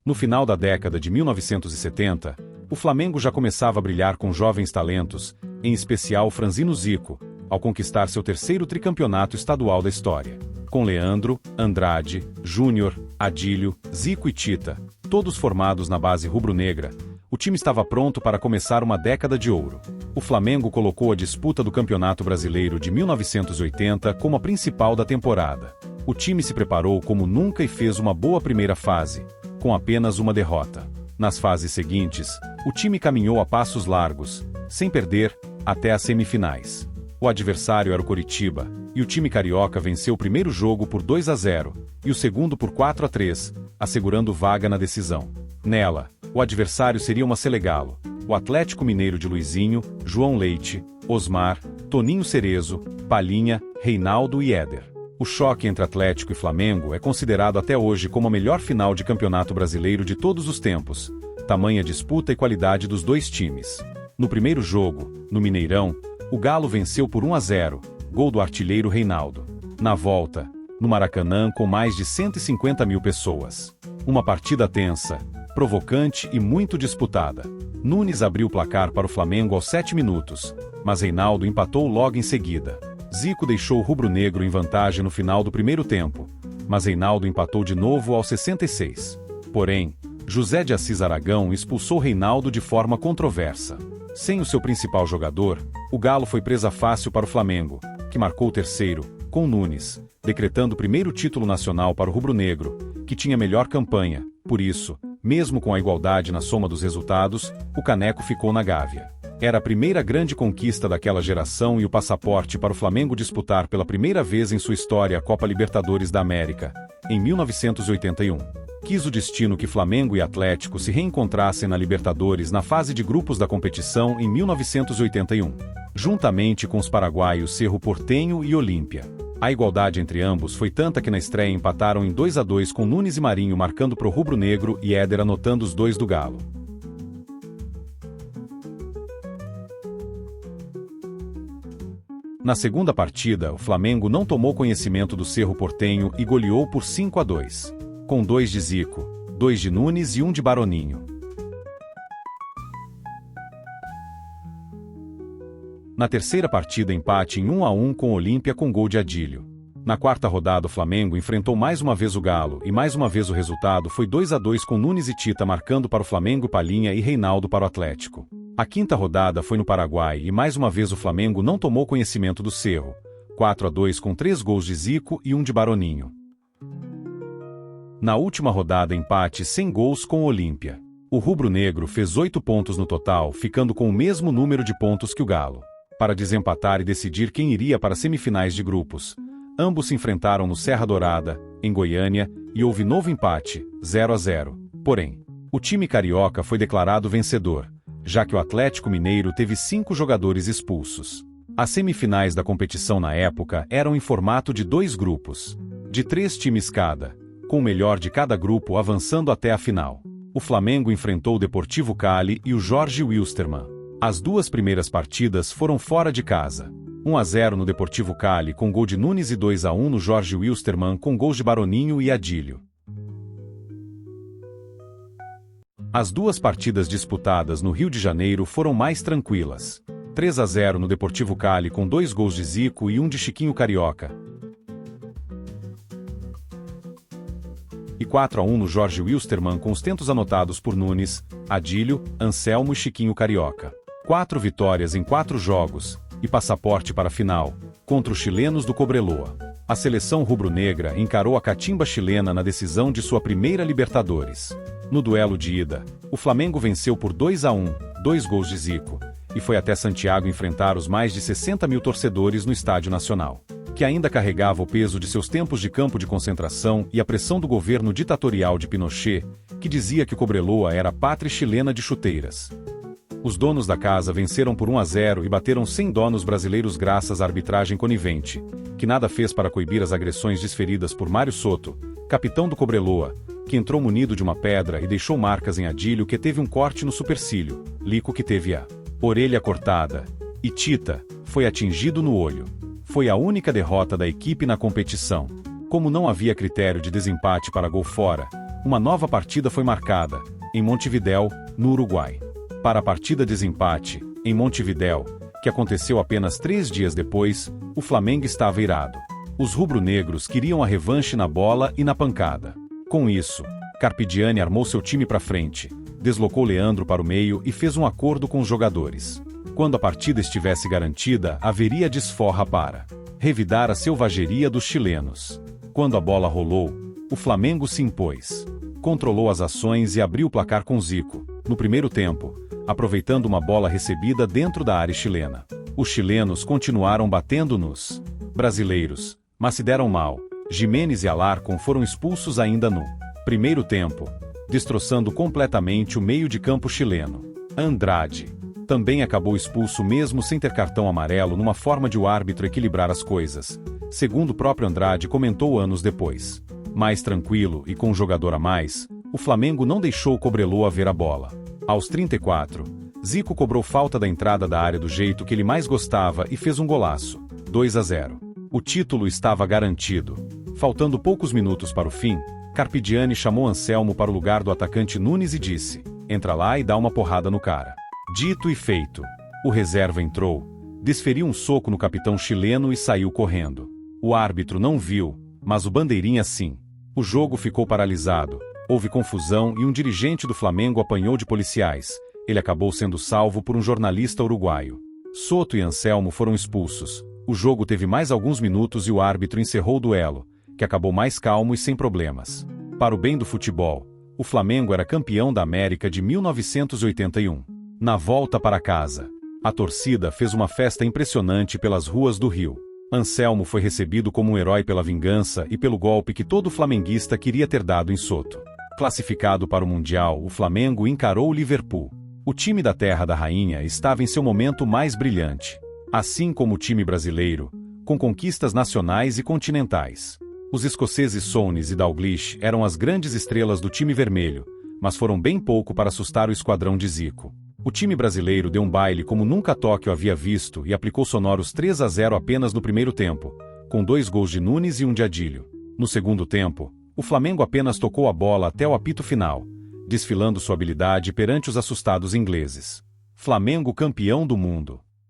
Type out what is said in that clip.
No final da década de 1970, o Flamengo já começava a brilhar com jovens talentos, em especial Franzino Zico, ao conquistar seu terceiro tricampeonato estadual da história. Com Leandro, Andrade, Júnior, Adílio, Zico e Tita, todos formados na base rubro-negra, o time estava pronto para começar uma década de ouro. O Flamengo colocou a disputa do Campeonato Brasileiro de 1980 como a principal da temporada. O time se preparou como nunca e fez uma boa primeira fase, com apenas uma derrota. Nas fases seguintes, o time caminhou a passos largos, sem perder, até as semifinais. O adversário era o Coritiba, e o time carioca venceu o primeiro jogo por 2-0, e o segundo por 4-3, assegurando vaga na decisão. Nela, o adversário seria uma Selegalo, o Atlético Mineiro de Luizinho, João Leite, Osmar, Toninho Cerezo, Palhinha, Reinaldo e Éder. O choque entre Atlético e Flamengo é considerado até hoje como a melhor final de campeonato brasileiro de todos os tempos, tamanha disputa e qualidade dos dois times. No primeiro jogo, no Mineirão, o Galo venceu por 1-0, gol do artilheiro Reinaldo. Na volta, no Maracanã com mais de 150 mil pessoas. Uma partida tensa, provocante e muito disputada. Nunes abriu o placar para o Flamengo aos 7 minutos, mas Reinaldo empatou logo em seguida. Zico deixou o rubro-negro em vantagem no final do primeiro tempo, mas Reinaldo empatou de novo aos 66. Porém, José de Assis Aragão expulsou Reinaldo de forma controversa. Sem o seu principal jogador, o Galo foi presa fácil para o Flamengo, que marcou o terceiro, com Nunes, decretando o primeiro título nacional para o rubro-negro, que tinha melhor campanha. Por isso, mesmo com a igualdade na soma dos resultados, o caneco ficou na Gávea. Era a primeira grande conquista daquela geração e o passaporte para o Flamengo disputar pela primeira vez em sua história a Copa Libertadores da América, em 1981. Quis o destino que Flamengo e Atlético se reencontrassem na Libertadores na fase de grupos da competição em 1981, juntamente com os paraguaios Cerro Porteño e Olímpia. A igualdade entre ambos foi tanta que na estreia empataram em 2-2 com Nunes e Marinho marcando pro rubro-negro e Éder anotando os dois do Galo. Na segunda partida, o Flamengo não tomou conhecimento do Cerro Porteño e goleou por 5-2, com 2 de Zico, 2 de Nunes e 1 de Baroninho. Na terceira partida, empate em 1-1 com Olímpia com gol de Adílio. Na quarta rodada, o Flamengo enfrentou mais uma vez o Galo e mais uma vez o resultado foi 2-2 com Nunes e Tita marcando para o Flamengo, Palhinha e Reinaldo para o Atlético. A quinta rodada foi no Paraguai e mais uma vez o Flamengo não tomou conhecimento do Cerro, 4-2 com 3 gols de Zico e 1 de Baroninho. Na última rodada, empate sem gols com o Olímpia. O rubro-negro fez 8 pontos no total, ficando com o mesmo número de pontos que o Galo. Para desempatar e decidir quem iria para as semifinais de grupos, ambos se enfrentaram no Serra Dourada, em Goiânia, e houve novo empate, 0-0. Porém, o time carioca foi declarado vencedor, já que o Atlético Mineiro teve 5 jogadores expulsos. As semifinais da competição na época eram em formato de 2 grupos, de 3 times cada, com o melhor de cada grupo avançando até a final. O Flamengo enfrentou o Deportivo Cali e o Jorge Wilstermann. As 2 primeiras partidas foram fora de casa. 1-0 no Deportivo Cali com gol de Nunes e 2-1 no Jorge Wilstermann com gols de Baroninho e Adílio. As 2 partidas disputadas no Rio de Janeiro foram mais tranquilas. 3-0 no Deportivo Cali com 2 gols de Zico e 1 de Chiquinho Carioca. E 4-1 no Jorge Wilstermann com os tentos anotados por Nunes, Adílio, Anselmo e Chiquinho Carioca. 4 vitórias em 4 jogos, e passaporte para a final, contra os chilenos do Cobreloa. A seleção rubro-negra encarou a catimba chilena na decisão de sua primeira Libertadores. No duelo de ida, o Flamengo venceu por 2-1, 2 gols de Zico, e foi até Santiago enfrentar os mais de 60 mil torcedores no Estádio Nacional, que ainda carregava o peso de seus tempos de campo de concentração e a pressão do governo ditatorial de Pinochet, que dizia que Cobreloa era a pátria chilena de chuteiras. Os donos da casa venceram por 1-0 e bateram sem dó nos brasileiros graças à arbitragem conivente, que nada fez para coibir as agressões desferidas por Mário Soto, capitão do Cobreloa, que entrou munido de uma pedra e deixou marcas em Adílio, que teve um corte no supercílio, Lico, que teve a orelha cortada, e Tita foi atingido no olho. Foi a única derrota da equipe na competição. Como não havia critério de desempate para gol fora, Uma nova partida foi marcada, em Montevidéu, no Uruguai. Para a partida de desempate, em Montevidéu, que aconteceu apenas 3 dias depois, o Flamengo estava irado. Os rubro-negros queriam a revanche na bola e na pancada. Com isso, Carpegiani armou seu time para frente, deslocou Leandro para o meio e fez um acordo com os jogadores. Quando a partida estivesse garantida, haveria desforra para revidar a selvageria dos chilenos. Quando a bola rolou, o Flamengo se impôs. Controlou as ações e abriu o placar com Zico, no primeiro tempo, aproveitando uma bola recebida dentro da área chilena. Os chilenos continuaram batendo nos brasileiros, mas se deram mal. Gimenez e Alarcon foram expulsos ainda no primeiro tempo, destroçando completamente o meio de campo chileno. Andrade também acabou expulso mesmo sem ter cartão amarelo, numa forma de o árbitro equilibrar as coisas, segundo o próprio Andrade comentou anos depois. Mais tranquilo e com um jogador a mais, o Flamengo não deixou o Cobreloa ver a bola. Aos 34, Zico cobrou falta da entrada da área do jeito que ele mais gostava e fez um golaço, 2-0. O título estava garantido. Faltando poucos minutos para o fim, Carpegiani chamou Anselmo para o lugar do atacante Nunes e disse: "Entra lá e dá uma porrada no cara." Dito e feito. O reserva entrou, desferiu um soco no capitão chileno e saiu correndo. O árbitro não viu, mas o bandeirinha sim. O jogo ficou paralisado, houve confusão e um dirigente do Flamengo apanhou de policiais. Ele acabou sendo salvo por um jornalista uruguaio. Soto e Anselmo foram expulsos. O jogo teve mais alguns minutos e o árbitro encerrou o duelo, que acabou mais calmo e sem problemas. Para o bem do futebol, o Flamengo era campeão da América de 1981. Na volta para casa, a torcida fez uma festa impressionante pelas ruas do Rio. Anselmo foi recebido como um herói pela vingança e pelo golpe que todo flamenguista queria ter dado em Soto. Classificado para o Mundial, o Flamengo encarou o Liverpool. O time da Terra da Rainha estava em seu momento mais brilhante. Assim como o time brasileiro, com conquistas nacionais e continentais. Os escoceses Souness e Dalglish eram as grandes estrelas do time vermelho, mas foram bem pouco para assustar o esquadrão de Zico. O time brasileiro deu um baile como nunca Tóquio havia visto e aplicou sonoros 3-0 apenas no primeiro tempo, com 2 gols de Nunes e um de Adílio. No segundo tempo, o Flamengo apenas tocou a bola até o apito final, desfilando sua habilidade perante os assustados ingleses. Flamengo campeão do mundo.